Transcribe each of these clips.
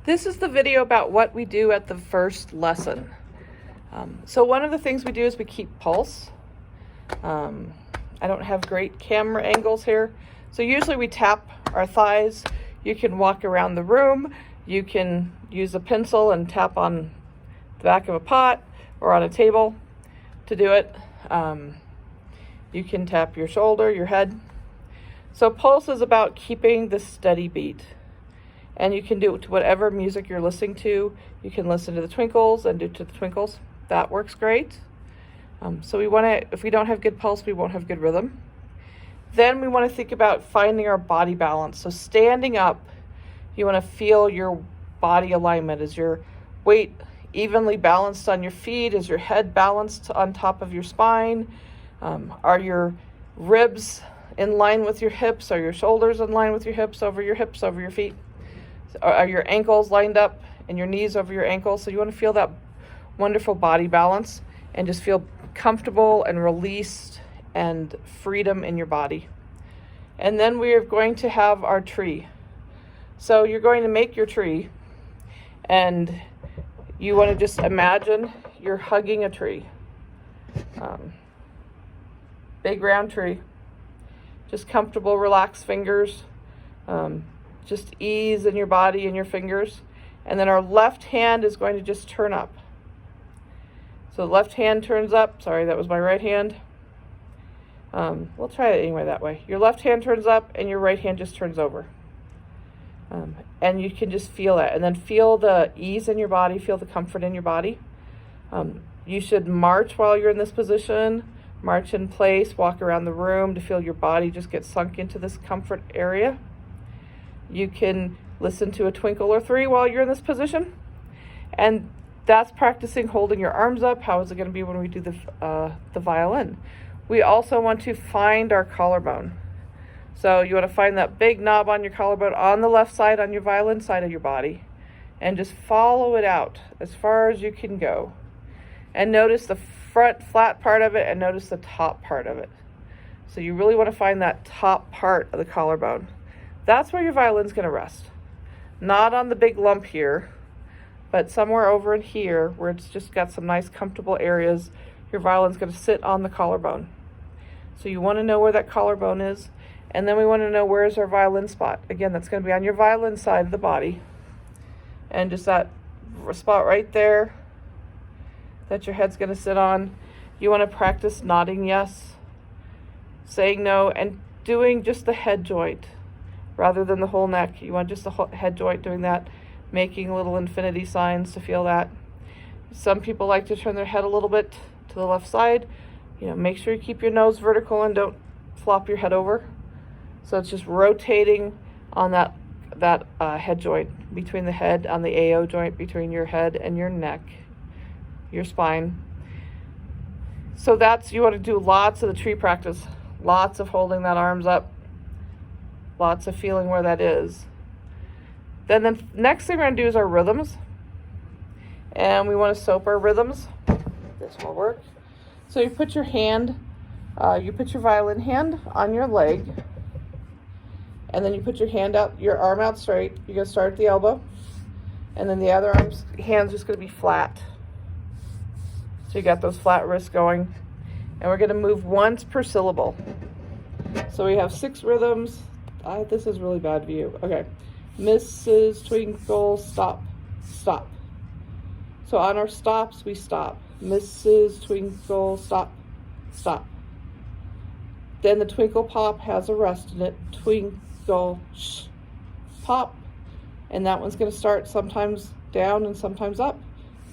This is the video about what we do at the first lesson. So one of the things we do is we keep pulse. I don't have great camera angles here. So usually we tap our thighs. You can walk around the room. You can use a pencil and tap on the back of a pot or on a table to do it. You can tap your shoulder, your head. So pulse is about keeping the steady beat. And you can do it to whatever music you're listening to. You can listen to the Twinkles and do to the Twinkles. That works great. So we want to, if we don't have good pulse, we won't have good rhythm. Then we want to think about finding our body balance. So standing up, you want to feel your body alignment. Is your weight evenly balanced on your feet? Is your head balanced on top of your spine? Are your ribs in line with your hips? Are your shoulders in line with your hips, over your feet? Are your ankles lined up and your knees over your ankles? So you want to feel that wonderful body balance and just feel comfortable and released and freedom in your body. And then we are going to have our tree. So you're going to make your tree and you want to just imagine you're hugging a tree. Big round tree. Just comfortable, relaxed fingers. Just ease in your body and your fingers. And then our left hand is going to just turn up. So the left hand turns up. Sorry, that was my right hand. We'll try it anyway that way. Your left hand turns up and your right hand just turns over. And you can just feel it. And then feel the ease in your body, feel the comfort in your body. You should march while you're in this position. March in place, walk around the room to feel your body just get sunk into this comfort area. You can listen to a twinkle or three while you're in this position. And that's practicing holding your arms up. How is it going to be when we do the violin? We also want to find our collarbone. So you want to find that big knob on your collarbone on the left side, on your violin side of your body. And just follow it out as far as you can go. And notice the front flat part of it and notice the top part of it. So you really want to find that top part of the collarbone. That's where your violin's going to rest. Not on the big lump here, but somewhere over in here where it's just got some nice comfortable areas, your violin's going to sit on the collarbone. So you want to know where that collarbone is, and then we want to know where's our violin spot. Again, that's going to be on your violin side of the body. And just that spot right there that your head's going to sit on. You want to practice nodding yes, saying no, and doing just the head joint rather than the whole neck. You want just the head joint doing that, making little infinity signs to feel that. Some people like to turn their head a little bit to the left side. Make sure you keep your nose vertical and don't flop your head over. So it's just rotating on that head joint between the head, on the AO joint between your head and your neck, your spine. So you want to do lots of the tree practice, lots of holding that arms up, lots of feeling where that is. Then the next thing we're going to do is our rhythms. And we want to soap our rhythms. This will work. So you put your violin hand on your leg. And then you put your arm out straight. You're going to start at the elbow. And then the other hand's just going to be flat. So you got those flat wrists going. And we're going to move once per syllable. So we have 6 rhythms. This is really bad view. Okay. Mrs. Twinkle, stop, stop. So on our stops, we stop. Mrs. Twinkle, stop, stop. Then the twinkle pop has a rest in it. Twinkle, shh, pop. And that one's going to start sometimes down and sometimes up.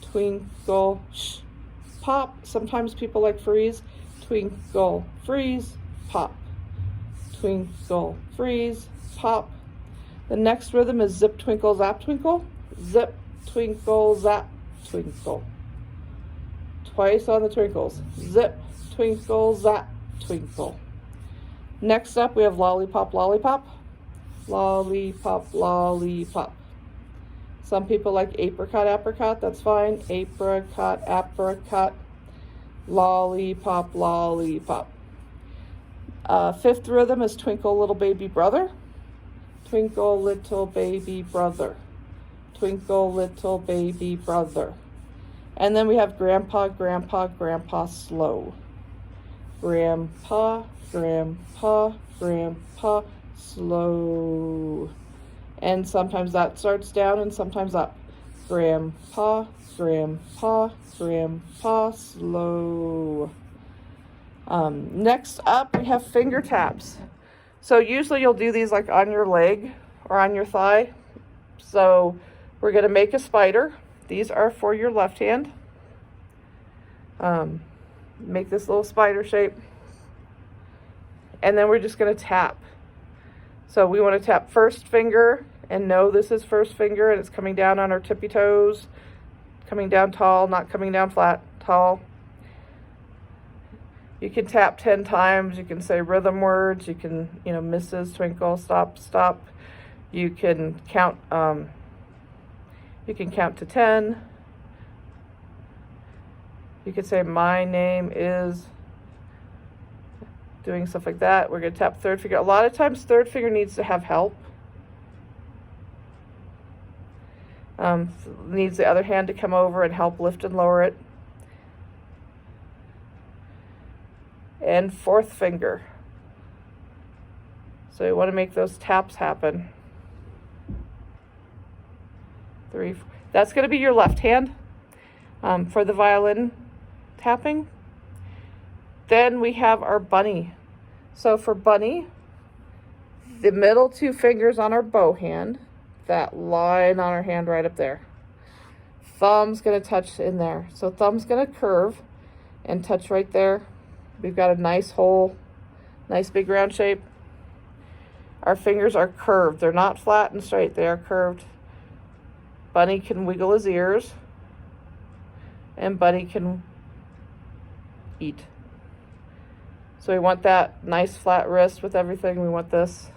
Twinkle, shh, pop. Sometimes people like freeze. Twinkle, freeze, pop. Twinkle, freeze, pop. The next rhythm is zip, twinkle, zap, twinkle. Zip, twinkle, zap, twinkle. Twice on the twinkles. Zip, twinkle, zap, twinkle. Next up, we have lollipop, lollipop. Lollipop, lollipop. Some people like apricot, apricot. That's fine. Apricot, apricot. Lollipop, lollipop. 5th rhythm is twinkle, little baby brother. Twinkle, little baby brother. twinkle little baby brother. And then we have grandpa, grandpa, grandpa, slow. Grandpa, grandpa, grandpa, slow. And sometimes that starts down and sometimes up. Grandpa, grandpa, grandpa, slow. Next up, we have finger taps. So usually you'll do these like on your leg or on your thigh. So we're going to make a spider. These are for your left hand. Make this little spider shape. And then we're just going to tap. So we want to tap first finger and know this is first finger and it's coming down on our tippy toes. Coming down tall, not coming down flat, tall. You can tap 10 times. You can say rhythm words. You can, misses, twinkle, stop, stop. You can count. You can count to 10. You could say my name is. Doing stuff like that. We're going to tap third finger. A lot of times, third finger needs to have help. Needs the other hand to come over and help lift and lower it. And fourth finger. So you want to make those taps happen. 3, 4. That's going to be your left hand for the violin tapping. Then we have our bunny. So for bunny, the middle 2 fingers on our bow hand, that line on our hand right up there. Thumb's going to touch in there. So thumb's going to curve and touch right there. We've got a nice hole, nice big round shape. Our fingers are curved. They're not flat and straight. They are curved. Bunny can wiggle his ears. And bunny can eat. So we want that nice flat wrist with everything. We want this.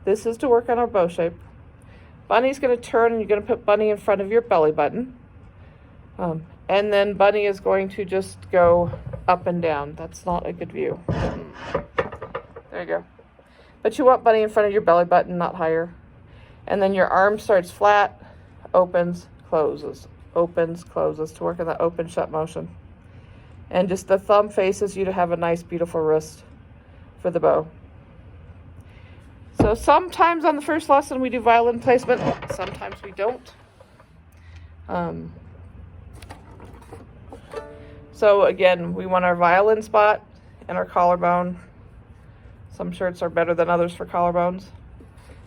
This is to work on our bow shape. Bunny's going to turn and you're going to put bunny in front of your belly button. And then bunny is going to just go up and down. That's not a good view. There you go. But you want bunny in front of your belly button, not higher. And then your arm starts flat, opens, closes, opens, closes to work on the open shut motion. And just the thumb faces you to have a nice, beautiful wrist for the bow. So sometimes on the first lesson we do violin placement, sometimes we don't. So again, we want our violin spot and our collarbone. Some shirts are better than others for collarbones.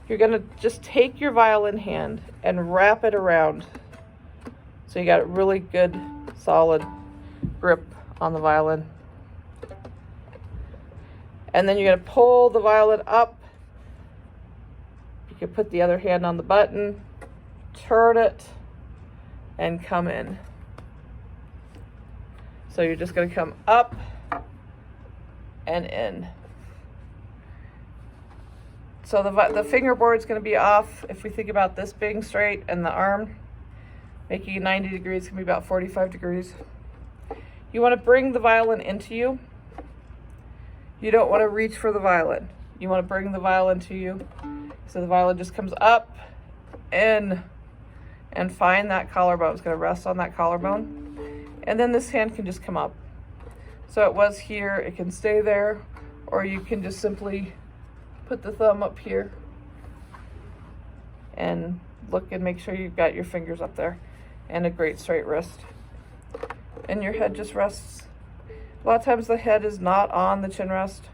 You're going to just take your violin hand and wrap it around. So you got a really good, solid grip on the violin. And then you're going to pull the violin up. You can put the other hand on the button, turn it, and come in. So you're just going to come up and in. So the fingerboard is going to be off. If we think about this being straight and the arm making it 90 degrees, it's going to be about 45 degrees. You want to bring the violin into you. You don't want to reach for the violin. You want to bring the violin to you. So the violin just comes up, in, and find that collarbone. It's going to rest on that collarbone. And then this hand can just come up. So it was here, it can stay there, or you can just simply put the thumb up here and look and make sure you've got your fingers up there and a great straight wrist. And your head just rests. A lot of times the head is not on the chin rest,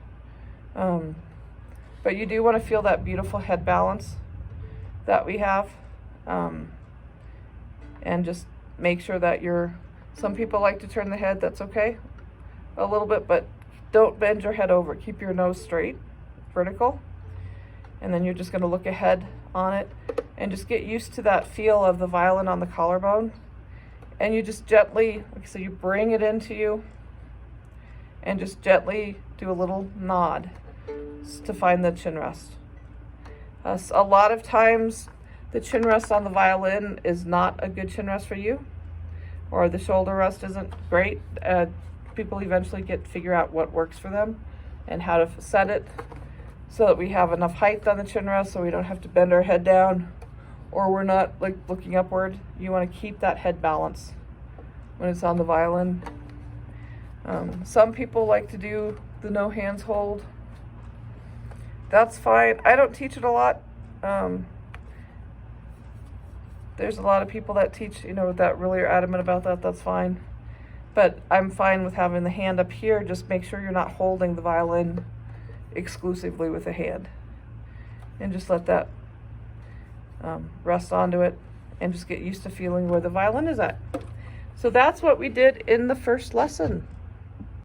but you do want to feel that beautiful head balance that we have, and just make sure that some people like to turn the head, that's okay, a little bit, but don't bend your head over. Keep your nose straight, vertical, and then you're just going to look ahead on it and just get used to that feel of the violin on the collarbone. And you just gently, so you bring it into you and just gently do a little nod to find the chin rest. A lot of times the chin rest on the violin is not a good chin rest for you, or the shoulder rest isn't great. People eventually figure out what works for them and how to set it so that we have enough height on the chin rest so we don't have to bend our head down or we're not like looking upward. You want to keep that head balance when it's on the violin. Some people like to do the no hands hold. That's fine. I don't teach it a lot. There's a lot of people that teach, that really are adamant about that. That's fine. But I'm fine with having the hand up here. Just make sure you're not holding the violin exclusively with a hand. And just let that rest onto it and just get used to feeling where the violin is at. So that's what we did in the first lesson.